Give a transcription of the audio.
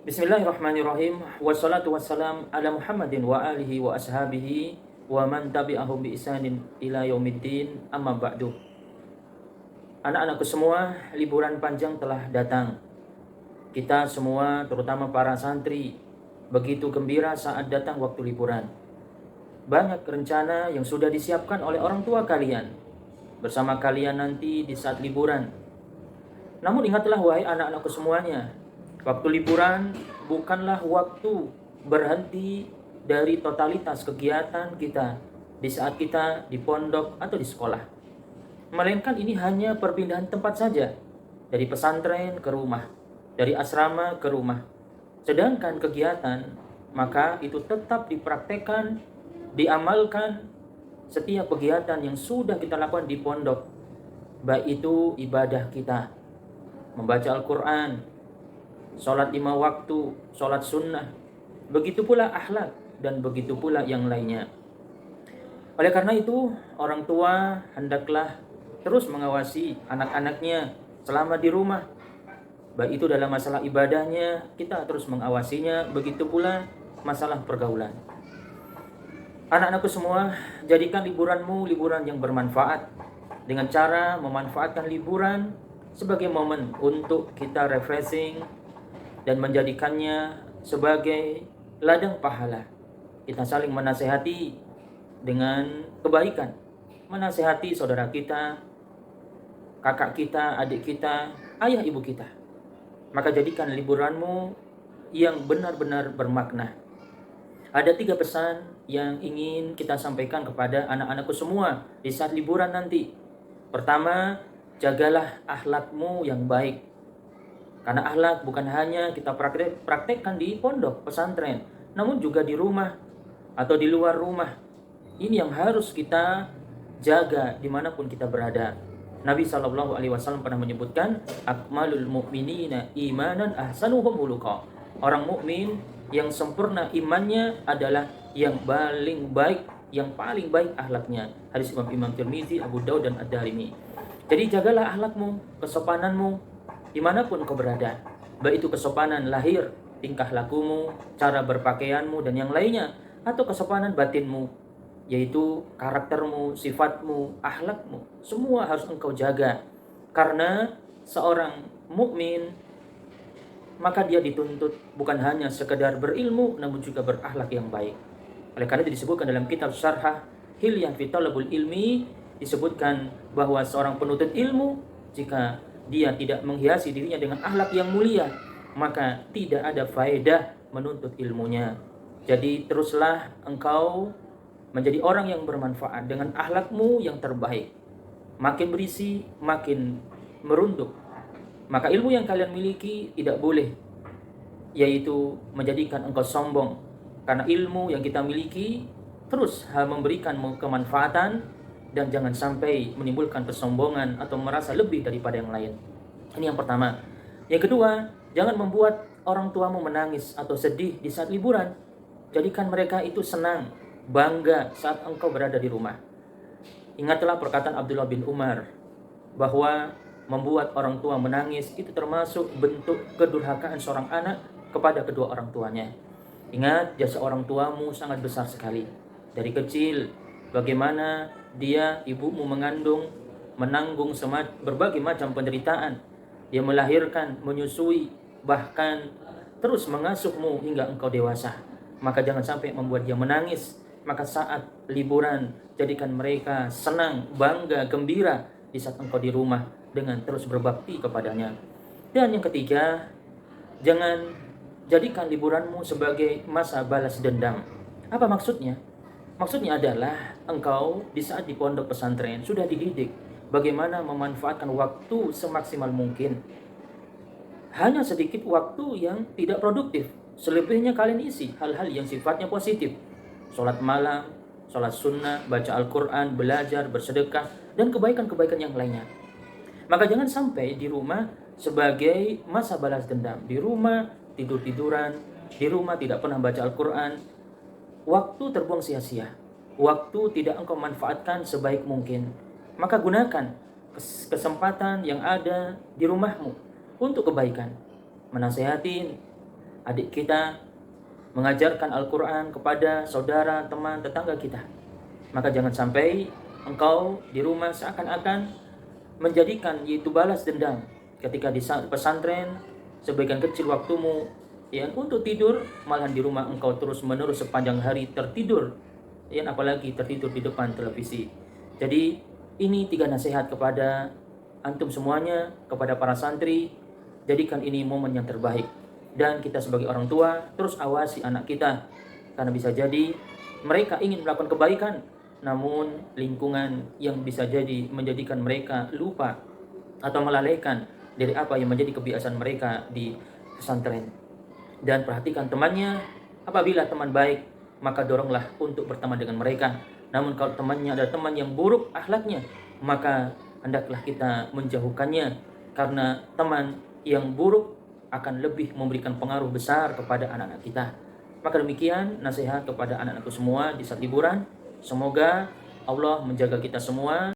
Bismillahirrahmanirrahim. Wassalatu wassalam ala Muhammadin wa alihi wa ashabihi wa man tabi'ahum bi ihsanin ila yaumiddin. Amma ba'du. Anak-anakku semua, liburan panjang telah datang. Kita semua, terutama para santri, begitu gembira saat datang waktu liburan. Banyak rencana yang sudah disiapkan oleh orang tua kalian bersama kalian nanti di saat liburan. Namun ingatlah wahai anak-anakku semuanya, waktu liburan bukanlah waktu berhenti dari totalitas kegiatan kita di saat kita di pondok atau di sekolah. Melainkan ini hanya perpindahan tempat saja, dari pesantren ke rumah, dari asrama ke rumah. Sedangkan kegiatan, maka itu tetap dipraktekkan, diamalkan setiap kegiatan yang sudah kita lakukan di pondok. Baik itu ibadah kita, membaca Al-Quran, sholat 5 waktu, sholat sunnah, begitu pula akhlak, dan begitu pula yang lainnya. Oleh karena itu, orang tua hendaklah terus mengawasi anak-anaknya selama di rumah. Baik itu dalam masalah ibadahnya, kita terus mengawasinya, begitu pula masalah pergaulan. Anak-anakku semua, jadikan liburanmu liburan yang bermanfaat, dengan cara memanfaatkan liburan sebagai momen untuk kita refreshing dan menjadikannya sebagai ladang pahala. Kita saling menasehati dengan kebaikan, menasehati saudara kita, kakak kita, adik kita, ayah ibu kita. Maka jadikan liburanmu yang benar-benar bermakna. Ada 3 pesan yang ingin kita sampaikan kepada anak-anakku semua di saat liburan nanti. Pertama, jagalah akhlakmu yang baik. Karena akhlak bukan hanya kita praktekkan di pondok, pesantren, namun juga di rumah atau di luar rumah. Ini yang harus kita jaga dimanapun kita berada. Nabi SAW pernah menyebutkan, akmalul mu'minina imanan ahsanuhum khuluqa. Orang mukmin yang sempurna imannya adalah yang paling baik, yang paling baik akhlaknya. Hadis Imam Tirmizi, Abu Daud dan Ad-Darimi. Jadi jagalah akhlakmu, kesopananmu dimanapun kau berada. Baik itu kesopanan lahir, tingkah lakumu, cara berpakaianmu dan yang lainnya, atau kesopanan batinmu, yaitu karaktermu, sifatmu, akhlakmu. Semua harus engkau jaga. Karena seorang mukmin maka dia dituntut bukan hanya sekedar berilmu, namun juga berakhlak yang baik. Oleh karena itu disebutkan dalam kitab Syarhah Hilyah fi Talabul Ilmi, disebutkan bahwa seorang penuntut ilmu, jika dia tidak menghiasi dirinya dengan akhlak yang mulia, maka tidak ada faedah menuntut ilmunya. Jadi teruslah engkau menjadi orang yang bermanfaat dengan akhlakmu yang terbaik. Makin berisi, makin merunduk. Maka ilmu yang kalian miliki tidak boleh, yaitu menjadikan engkau sombong. Karena ilmu yang kita miliki terus memberikan kemanfaatan, dan jangan sampai menimbulkan kesombongan atau merasa lebih daripada yang lain. Ini yang pertama. Yang kedua, jangan membuat orang tuamu menangis atau sedih di saat liburan. Jadikan mereka itu senang, bangga saat engkau berada di rumah. Ingatlah perkataan Abdullah bin Umar bahwa membuat orang tua menangis itu termasuk bentuk kedurhakaan seorang anak kepada kedua orang tuanya. Ingat, jasa orang tuamu sangat besar sekali. Dari kecil, bagaimana dia, ibumu mengandung, menanggung berbagai macam penderitaan. Dia melahirkan, menyusui, bahkan terus mengasuhmu hingga engkau dewasa. Maka jangan sampai membuat dia menangis. Maka saat liburan, jadikan mereka senang, bangga, gembira di saat engkau di rumah dengan terus berbakti kepadanya. Dan yang ketiga, jangan jadikan liburanmu sebagai masa balas dendam. Apa maksudnya? Maksudnya adalah engkau di saat di pondok pesantren sudah dididik bagaimana memanfaatkan waktu semaksimal mungkin. Hanya sedikit waktu yang tidak produktif. Selebihnya kalian isi hal-hal yang sifatnya positif. Sholat malam, sholat sunnah, baca Al-Quran, belajar, bersedekah, dan kebaikan-kebaikan yang lainnya. Maka jangan sampai di rumah sebagai masa balas dendam. Di rumah tidur-tiduran, di rumah tidak pernah baca Al-Quran. Waktu terbuang sia-sia. Waktu tidak engkau manfaatkan sebaik mungkin. Maka gunakan kesempatan yang ada di rumahmu untuk kebaikan. Menasehatin, adik kita, mengajarkan Al-Quran kepada saudara, teman, tetangga kita. Maka jangan sampai engkau di rumah seakan-akan menjadikan yaitu balas dendam ketika di pesantren sebagian kecil waktumu ya untuk tidur, malahan di rumah engkau terus menerus sepanjang hari tertidur ya, apalagi tertidur di depan televisi. Jadi ini 3 nasihat kepada antum semuanya, kepada para santri. Jadikan ini momen yang terbaik, dan kita sebagai orang tua terus awasi anak kita, karena bisa jadi mereka ingin melakukan kebaikan, namun lingkungan yang bisa jadi menjadikan mereka lupa atau melalaikan dari apa yang menjadi kebiasaan mereka di pesantren. Dan perhatikan temannya, apabila teman baik maka doronglah untuk berteman dengan mereka. Namun kalau temannya adalah teman yang buruk akhlaknya, maka hendaklah kita menjauhkannya, karena teman yang buruk akan lebih memberikan pengaruh besar kepada anak-anak kita. Maka demikian nasihat kepada anak-anakku semua di saat liburan. Semoga Allah menjaga kita semua.